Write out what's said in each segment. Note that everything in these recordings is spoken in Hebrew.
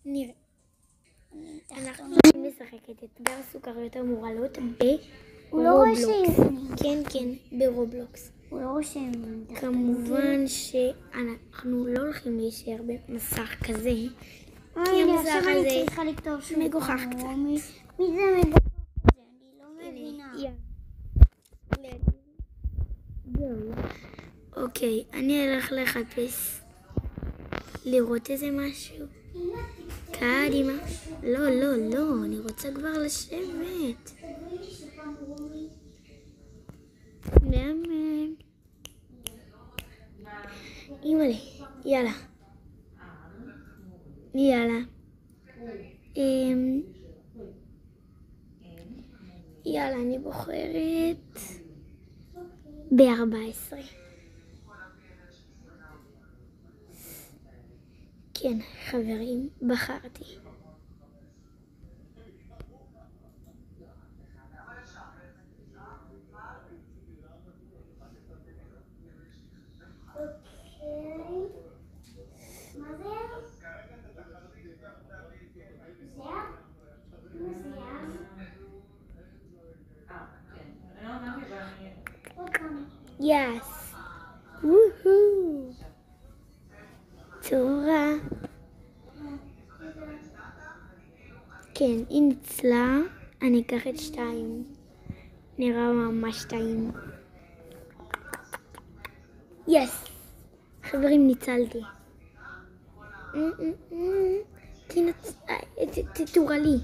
נראה. אנחנו הולכים לשחק את אתגר סוכריות המורעלות ברובלוקס. כן, ברובלוקס. הוא לא רושם. כמובן שאנחנו לא הולכים להישאר במסך כזה. כי המסך הזה מגוחך קצת. מי זה מגוחך הזה? אני לא מבינה. אוקיי, אני אלך לחפש לראות איזה משהו. קדימה. לא, אני רוצה כבר לשבת. נאמן. אימא'לה, יאללה. יאללה, אני בוחרת ב-14. כן, חברים, בחרתי. Yes. Woohoo. צורה. כן, היא ניצלה. אני אקח את 2. נראה ממש טעים. יס. חברים, ניצלתי. תתורה לי.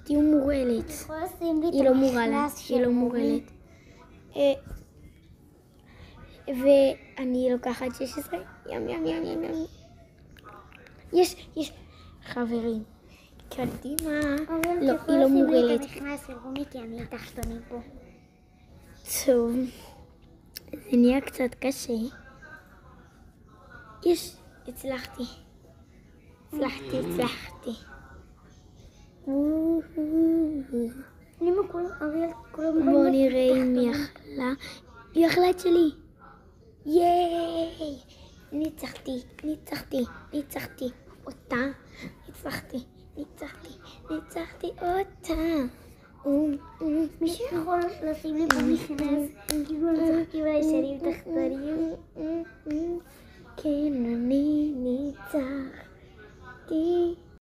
תהיו מורעלת. היא לא מורעלת. ואני לוקחת 16. ים. יש. חברים. קדימה. לא, היא לא מורעלת. כי אני תחתונים פה. טוב. זה נהיה קצת קשה. הצלחתי. בואו נראה אם היא יכלה. היא יכלה את שלי. ייי! ניצחתי אותה. ניצחתי אותה. מישהו יכול לשים לי פה מכנס? כאילו אני צחקתי אולי שנים תחתונים. כן, אני ניצחתי.